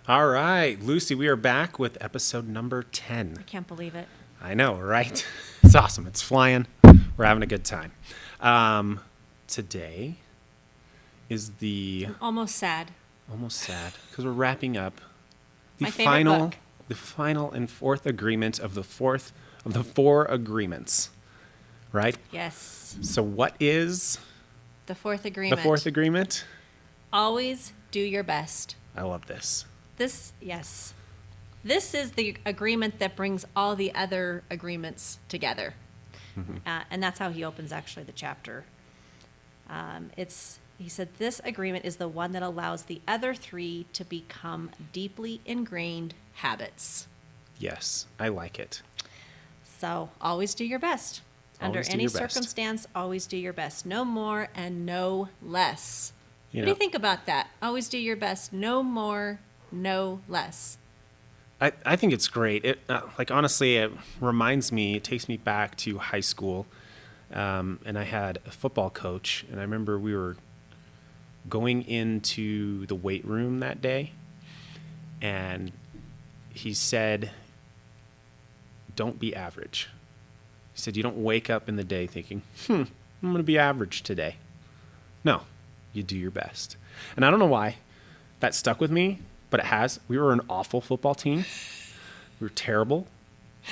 All right, Lucy, we are back with episode number 10. I can't believe it. I know, right? It's awesome. It's flying. We're having a good time. Today is the Almost sad. almost sad because we're wrapping up the My favorite book. the final and fourth agreement of the four agreements, right? Yes. So what is The fourth agreement. the fourth agreement? Always do your best. I love this. This is the agreement that brings all the other agreements together. And that's how he opens actually the chapter. He said, this agreement is the one that allows the other three to become deeply ingrained habits. Yes, I like it. So always do your best. Under Always do any your best. circumstance, always do your best. No more and no less. You What know, do you think about that? Always do your best. No more, no less. I think it's great. It honestly, it takes me back to high school, and I had a football coach, and I remember we were going into the weight room that day, and he said, "Don't be average." He said, "You don't wake up in the day thinking, I'm going to be average today." No, you do your best. And I don't know why that stuck with me, but it has. We were an awful football team. We were terrible.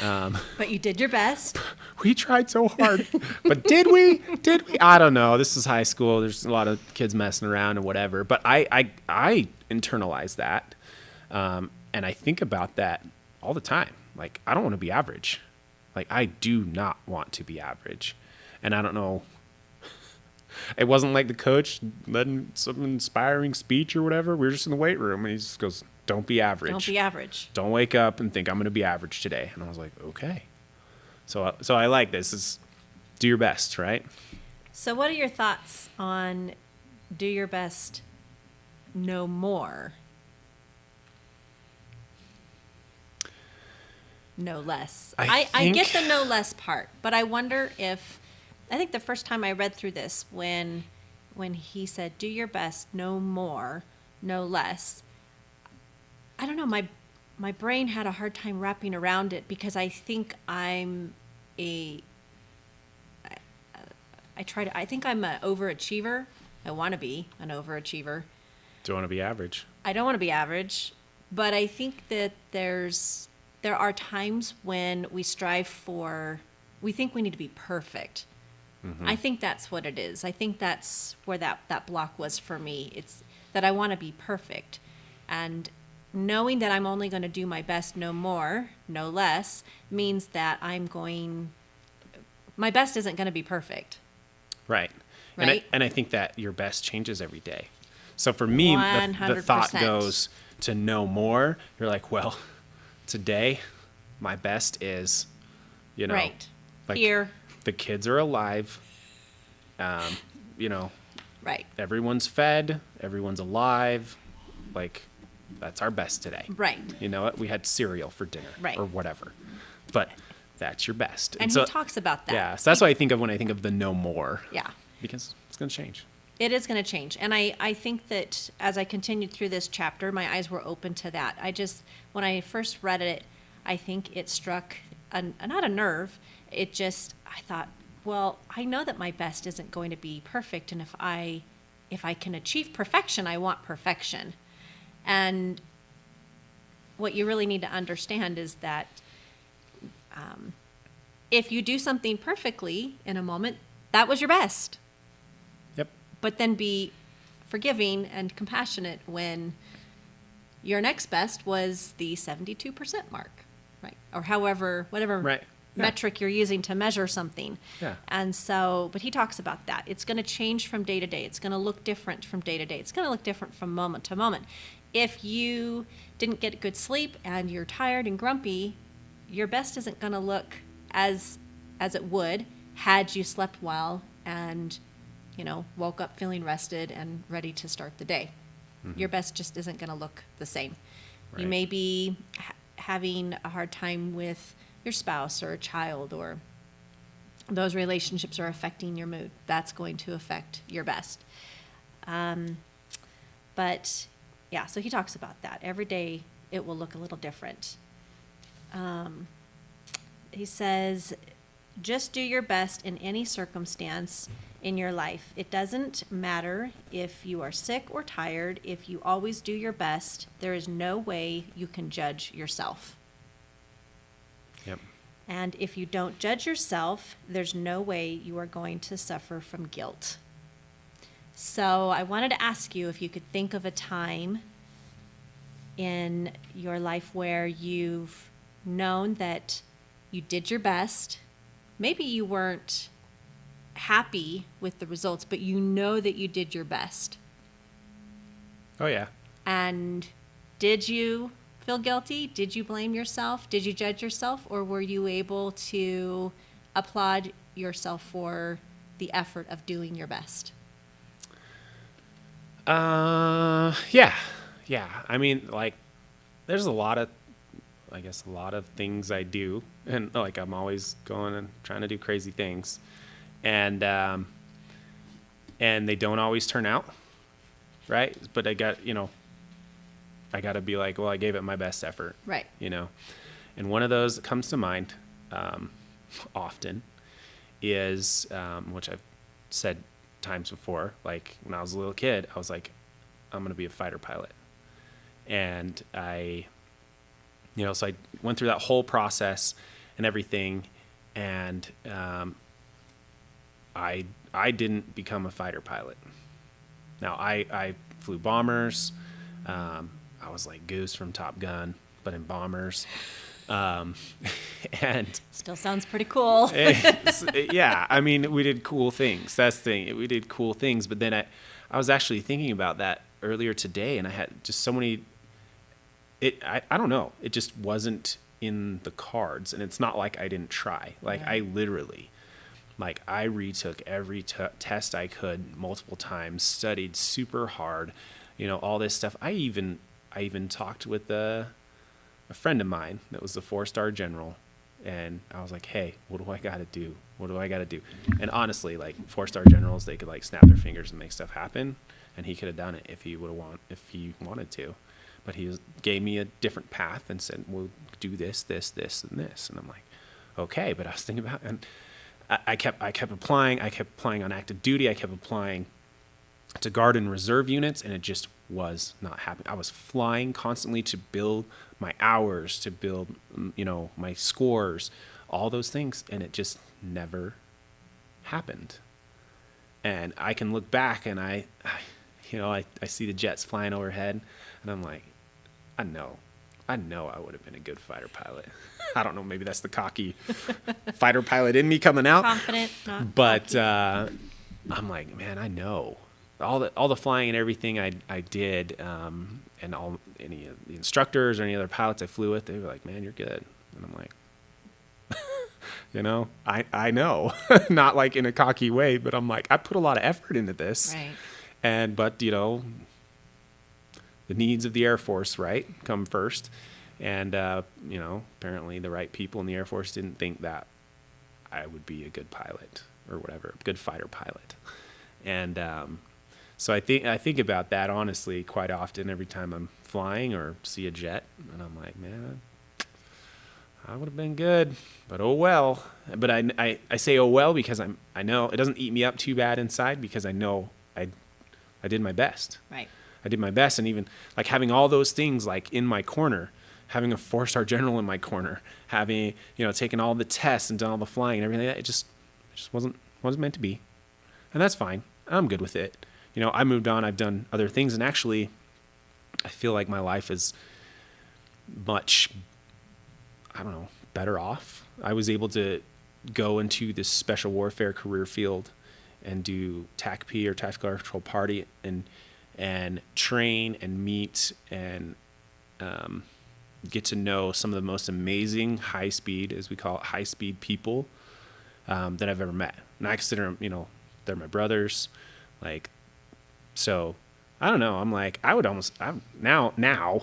But you did your best. We tried so hard. But did we? Did we? I don't know. This is high school. There's a lot of kids messing around and whatever. But I internalize that. And I think about that all the time. Like, I don't want to be average. Like, I do not want to be average. And I don't know. It wasn't like the coach led some inspiring speech or whatever. We were just in the weight room, and he just goes, "Don't be average. Don't be average. Don't wake up and think I'm going to be average today." And I was like, okay. So I like this. Is do your best, right? So what are your thoughts on do your best, no more, no less? I get the no less part, but I wonder if, I think the first time I read through this, when he said, do your best, no more, no less, I don't know, my brain had a hard time wrapping around it because I think I think I'm an overachiever. I want to be an overachiever. Do you want to be average? I don't want to be average, but I think that there are times when we we think we need to be perfect. Mm-hmm. I think that's what it is. I think that's where that block was for me. It's that I want to be perfect. And knowing that I'm only going to do my best, no more, no less, means that my best isn't going to be perfect. Right. Right? And I think that your best changes every day. So for me, the thought 100%. goes to no more. You're like, well, today, my best is, Right. like Here. the kids are alive. Right. Everyone's fed. Everyone's alive. Like, that's our best today. Right. You know what? We had cereal for dinner Right. or whatever. But that's your best. And so, he talks about that. Yeah. So that's what I think of when I think of the no more. Yeah. Because it's going to change. It is going to change. And I think that as I continued through this chapter, my eyes were open to that. When I first read it, I think it struck, not a nerve. I thought, well, I know that my best isn't going to be perfect. And if I can achieve perfection, I want perfection. And what you really need to understand is that if you do something perfectly in a moment, that was your best. Yep. But then be forgiving and compassionate when your next best was the 72% mark, right? Or whatever Right. Yeah. metric you're using to measure something. Yeah. And so, but he talks about that. It's going to change from day to day. It's going to look different from day to day. It's going to look different from moment to moment. If you didn't get good sleep and you're tired and grumpy, your best isn't going to look as it would had you slept well and woke up feeling rested and ready to start the day. Mm-hmm. Your best just isn't going to look the same. Right. You may be having a hard time with your spouse or a child, or those relationships are affecting your mood. That's going to affect your best. But Yeah, so he talks about that. Every day it will look a little different. He says, just do your best in any circumstance in your life. It doesn't matter if you are sick or tired. If you always do your best, there is no way you can judge yourself. Yep. And if you don't judge yourself, there's no way you are going to suffer from guilt. So I wanted to ask you if you could think of a time in your life where you've known that you did your best. Maybe you weren't happy with the results, but you know that you did your best. Oh, yeah. And did you feel guilty? Did you blame yourself? Did you judge yourself? Or were you able to applaud yourself for the effort of doing your best? Yeah. Yeah. I mean, like, there's a lot of things I do, and like I'm always going and trying to do crazy things, and they don't always turn out right. But I got to be like, well, I gave it my best effort, Right. And one of those that comes to mind often is which I've said times before. Like when I was a little kid, I was like, I'm going to be a fighter pilot, and so I went through that whole process and everything, and I didn't become a fighter pilot. Now, I flew bombers. I was like Goose from Top Gun, but in bombers. And Still sounds pretty cool. yeah, I mean, we did cool things. That's the thing. We did cool things, but then I was actually thinking about that earlier today, and I had just so many. I don't know. It just wasn't in the cards, and it's not like I didn't try. Like Yeah. I literally, I retook every test I could multiple times, studied super hard, all this stuff. I even talked with a friend of mine that was the 4-star general, and I was like, hey, what do I got to do? What do I got to do? And honestly, like 4-star generals, they could like snap their fingers and make stuff happen, and he could have done it if he wanted to. But he gave me a different path and said, well, do this, this, this, and this. And I'm like, okay. But I was thinking about it, and I kept applying. I kept applying on active duty. I kept applying to Guard and Reserve units, and it just was not happening. I was flying constantly to build my hours, to build, my scores, all those things, and it just never happened. And I can look back, and I see the jets flying overhead, and I'm like, I know I would have been a good fighter pilot. I don't know, maybe that's the cocky fighter pilot in me coming out. Confident, not But cocky. I'm like, man, I know all the flying and everything I did, and any of the instructors or any other pilots I flew with, they were like, man, you're good. And I'm like, I know, not like in a cocky way, but I'm like, I put a lot of effort into this. Right. But the needs of the Air Force, right, come first. And, apparently the right people in the Air Force didn't think that I would be a good pilot or whatever, good fighter pilot. And so I think about that, honestly, quite often every time I'm flying or see a jet. And I'm like, man, I would have been good, but oh well. But I say oh well because I know it doesn't eat me up too bad inside, because I know I did my best. Right. I did my best, and even like having all those things like in my corner, having a 4-star general in my corner, having taken all the tests and done all the flying and everything, it just wasn't meant to be, and that's fine. I'm good with it. I moved on. I've done other things, and actually, I feel like my life is much, I don't know, better off. I was able to go into this special warfare career field and do TACP or Tactical Air Control Party and train and meet and get to know some of the most amazing high speed, as we call it, high speed people that I've ever met. And I consider them, they're my brothers. Like, so I don't know. I'm like, now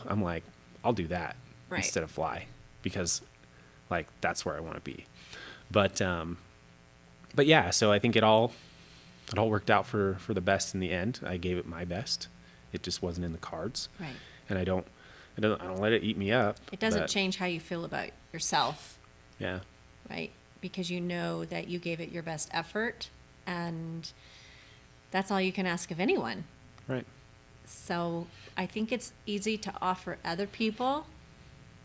I'm like, I'll do that Right. instead of fly, because like, that's where I want to be. But yeah, so I think it all worked out for the best in the end. I gave it my best, it just wasn't in the cards. Right. And I don't let it eat me up. It doesn't but, change how you feel about yourself, Yeah. right? Because you know that you gave it your best effort, and that's all you can ask of anyone. Right. So I think it's easy to offer other people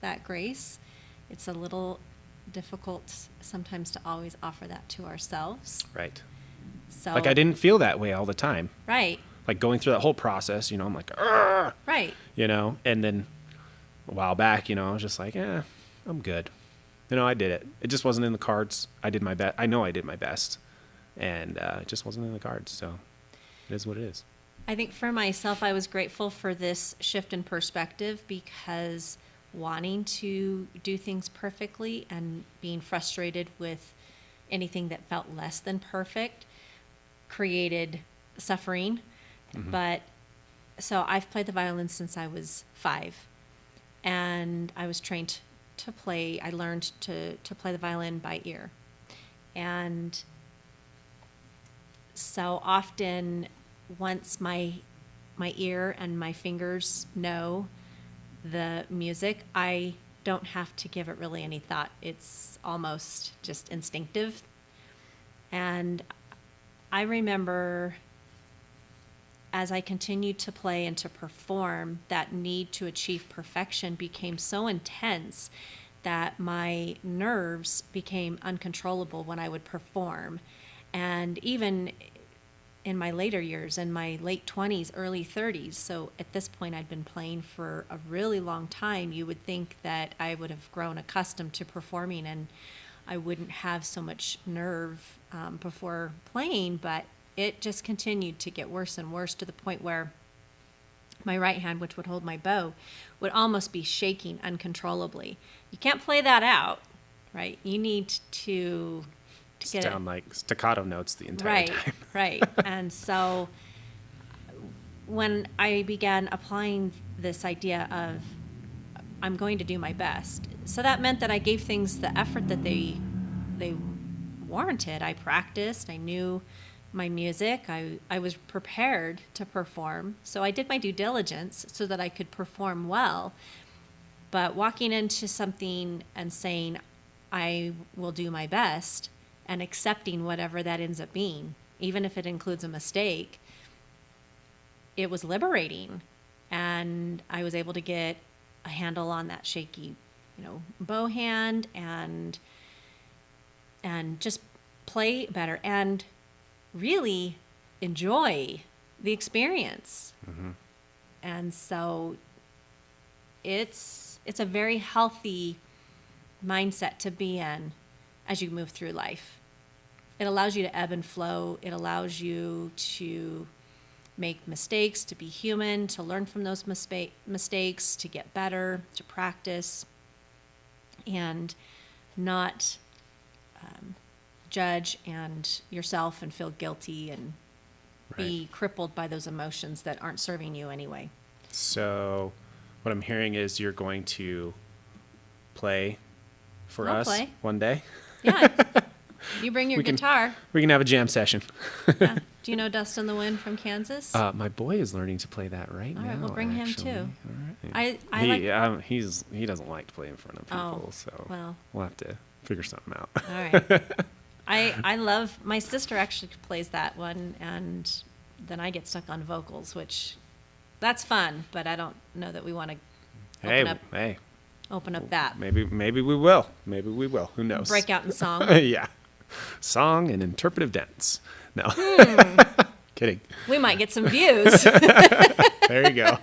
that grace. It's a little difficult sometimes to always offer that to ourselves. Right. So Like I didn't feel that way all the time. Right. Like going through that whole process, I'm like, "Argh," Right. and then a while back, I was just like, I'm good. I did it. It just wasn't in the cards. I did my best. I know I did my best, and it just wasn't in the cards. So it is what it is. I think for myself, I was grateful for this shift in perspective, because wanting to do things perfectly and being frustrated with anything that felt less than perfect created suffering. Mm-hmm. But so I've played the violin since I was 5, and I was trained to play. I learned to play the violin by ear. And so often, once my ear and my fingers know the music, I don't have to give it really any thought. It's almost just instinctive. And I remember, as I continued to play and to perform, that need to achieve perfection became so intense that my nerves became uncontrollable when I would perform. And even in my later years, in my late 20s, early 30s, so at this point I'd been playing for a really long time, you would think that I would have grown accustomed to performing and I wouldn't have so much nerve before playing, but it just continued to get worse and worse, to the point where my right hand, which would hold my bow, would almost be shaking uncontrollably. You can't play that out, right? You need to get Sound like staccato notes the entire right, time. right. And so when I began applying this idea of I'm going to do my best, so that meant that I gave things the effort that they warranted. I practiced. I knew my music. I was prepared to perform. So I did my due diligence so that I could perform well. But walking into something and saying, I will do my best, and accepting whatever that ends up being, even if it includes a mistake, it was liberating. And I was able to get a handle on that shaky, bow hand, and just play better and really enjoy the experience. Mm-hmm. And so it's a very healthy mindset to be in as you move through life. It allows you to ebb and flow. It allows you to make mistakes, to be human, to learn from those mistakes, to get better, to practice, and not judge and yourself and feel guilty and be crippled by those emotions that aren't serving you anyway. So what I'm hearing is you're going to play for I'll us play. one day. Yeah. You bring your guitar. We can have a jam session. Yeah. Do you know Dustin the Wind from Kansas? My boy is learning to play that right All now. right, we'll bring him actually. too. All right. He doesn't like to play in front of people, Oh, so well. we'll have to figure something out. All right. I love, my sister actually plays that one, and then I get stuck on vocals, which that's fun, but I don't know that we want to open up that. Maybe we will. Maybe we will. Who knows? Break out in song. Yeah. Song and interpretive dance. No. Kidding. We might get some views. There you go.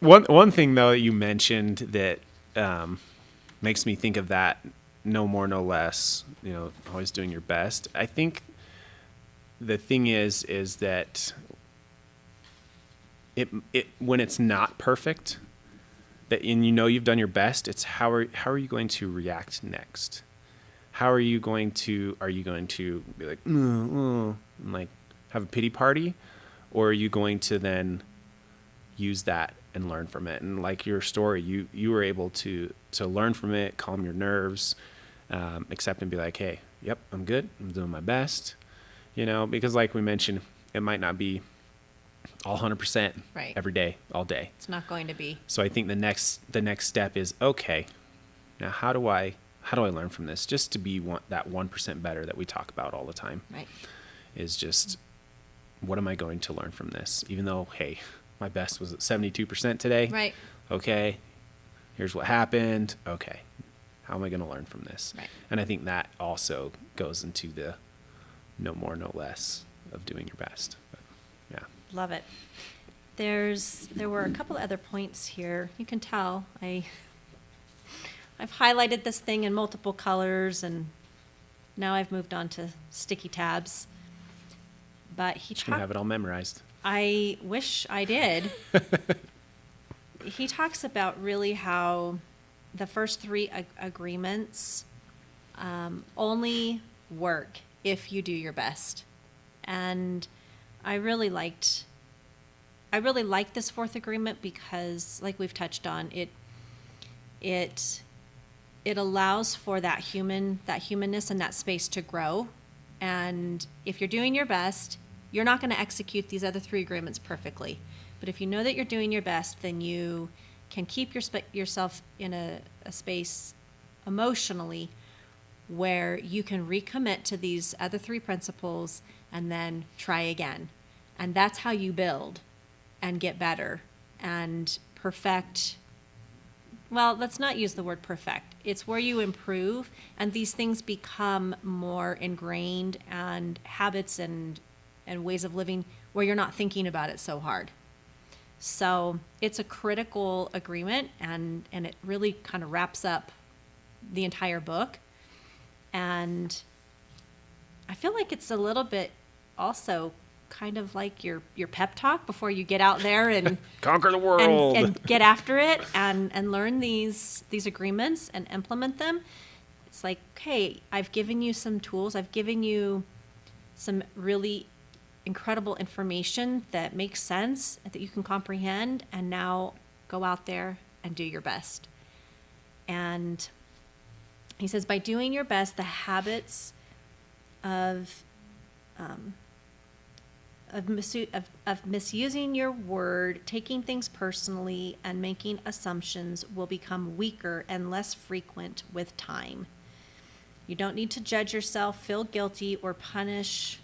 One thing though that you mentioned that makes me think of that, no more, no less, always doing your best. I think the thing is that it when it's not perfect, that you've done your best, it's how are you going to react next? Are you going to be like, and like have a pity party, or are you going to then use that and learn from it? And like your story, you were able to learn from it, calm your nerves, accept and be like, hey, yep, I'm good. I'm doing my best, because like we mentioned, it might not be all 100% Right. every day, all day. It's not going to be. So I think the next step is, okay, now how do I learn from this? Just to be that 1% better that we talk about all the time. Right. Is just, what am I going to learn from this? Even though, hey, my best was at 72% today. Right. Okay, here's what happened. Okay, how am I going to learn from this? Right. And I think that also goes into the no more, no less of doing your best. But, yeah. Love it. There were a couple of other points here. You can tell I've highlighted this thing in multiple colors, and now I've moved on to sticky tabs. But he Just gonna have it all memorized. I wish I did. He talks about really how the first three agreements only work if you do your best. And I really liked this fourth agreement because, like we've touched on, it allows for that humanness and that space to grow. And if you're doing your best, you're not going to execute these other three agreements perfectly. But if you know that you're doing your best, then you can keep yourself in a space emotionally where you can recommit to these other three principles and then try again. And that's how you build and get better and perfect. Well, let's not use the word perfect. It's where you improve and these things become more ingrained, and habits and ways of living where you're not thinking about it so hard. So it's a critical agreement, and it really kind of wraps up the entire book. And I feel like it's a little bit also kind of like your pep talk before you get out there and Conquer the world. and get after it and learn these agreements and implement them. It's like, hey, I've given you some tools. I've given you some really incredible information that makes sense, that you can comprehend, and now go out there and do your best. And he says, by doing your best, the habits of misusing your word, taking things personally, and making assumptions will become weaker and less frequent with time. You don't need to judge yourself, feel guilty, or punish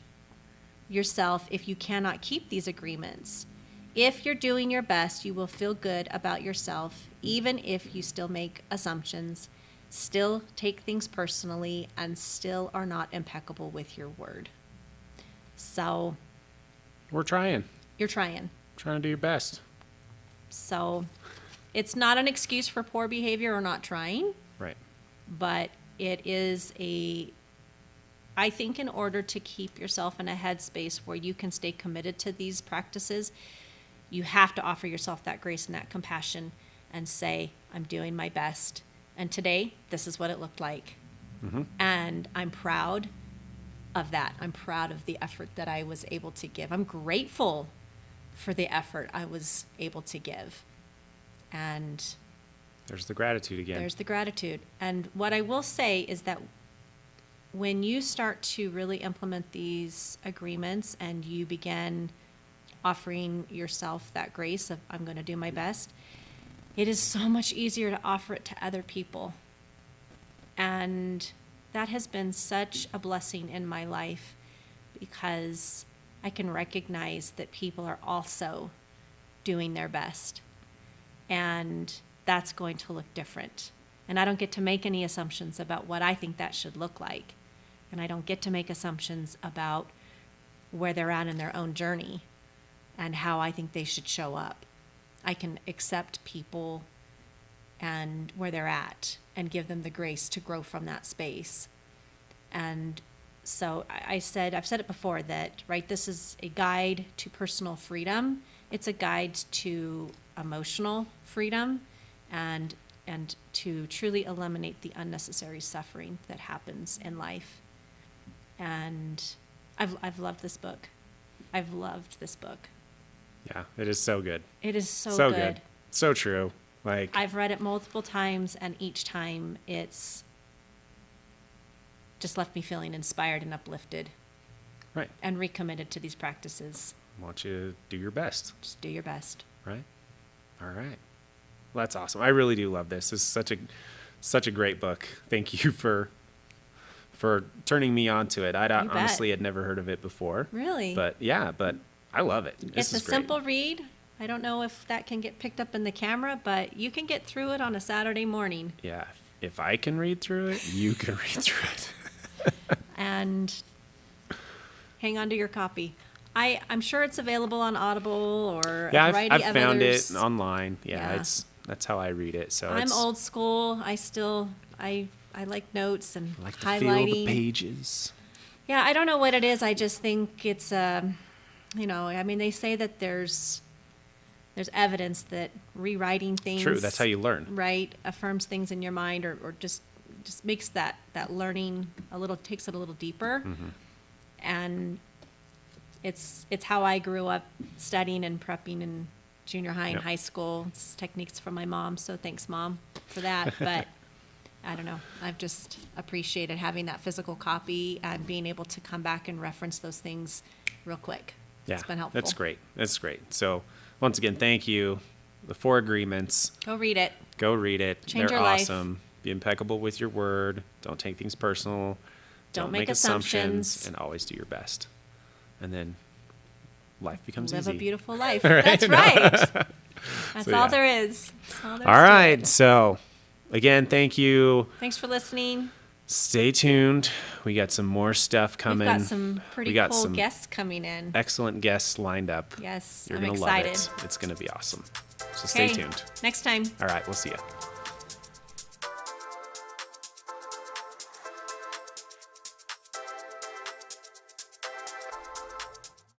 yourself if you cannot keep these agreements. If you're doing your best, you will feel good about yourself, even if you still make assumptions, still take things personally, and still are not impeccable with your word. So We're trying. you're trying. Trying to do your best. So it's not an excuse for poor behavior or not trying, Right. but it is I think in order to keep yourself in a headspace where you can stay committed to these practices, you have to offer yourself that grace and that compassion and say, I'm doing my best. And today, this is what it looked like. Mm-hmm. And I'm proud of that. I'm proud of the effort that I was able to give. I'm grateful for the effort I was able to give. And There's the gratitude again. there's the gratitude. And what I will say is that when you start to really implement these agreements and you begin offering yourself that grace of, I'm going to do my best, it is so much easier to offer it to other people. And that has been such a blessing in my life because I can recognize that people are also doing their best. And that's going to look different. And I don't get to make any assumptions about what I think that should look like. And I don't get to make assumptions about where they're at in their own journey and how I think they should show up. I can accept people and where they're at and give them the grace to grow from that space. And so I've said it before that, right, this is a guide to personal freedom. It's a guide to emotional freedom and to truly eliminate the unnecessary suffering that happens in life. And I've loved this book. I've loved this book. Yeah, it is so good. It is so good. So true. Like, I've read it multiple times, and each time it's just left me feeling inspired and uplifted right. and recommitted to these practices. I want you to do your best, Just do your best. right? All right. Well, that's awesome. I really do love this. This is such a great book. Thank you for turning me on to it. I bet. honestly had never heard of it before. Really? But yeah, but I love it. This It's a is great. simple read. I don't know if that can get picked up in the camera, but you can get through it on a Saturday morning. Yeah. If I can read through it, you can read through it. And hang on to your copy. I'm sure it's available on Audible or Yeah, a variety I've of found others. it online. Yeah, Yeah. that's how I read it. So I'm it's, old school. I like notes and I like to highlighting. feel the pages. Yeah, I don't know what it is. I just think it's I mean, they say that there's evidence that rewriting things True, that's how you learn. right affirms things in your mind or just makes that learning takes it a little deeper. Mm-hmm. And it's how I grew up studying and prepping in junior high and Yep. high school. It's techniques from my mom, so thanks, Mom, for that. But I don't know. I've just appreciated having that physical copy and being able to come back and reference those things real quick. Yeah, It's been helpful. that's great. That's great. So once again, thank you. The 4 agreements. Go read it. Go read it. Change They're your life. awesome. Be impeccable with your word. Don't take things personal. Don't make assumptions. And always do your best. And then life becomes Live easy. a beautiful life. Right? That's right. That's So, all yeah. there is. That's all there All is to right. it. So again, thank you. Thanks for listening. Stay tuned. We got some more stuff coming. We've got some pretty We got cool some guests coming in. excellent guests lined up. Yes, You're I'm gonna excited. love it. It's gonna be awesome. So stay Okay, tuned. next time. All right, we'll see you.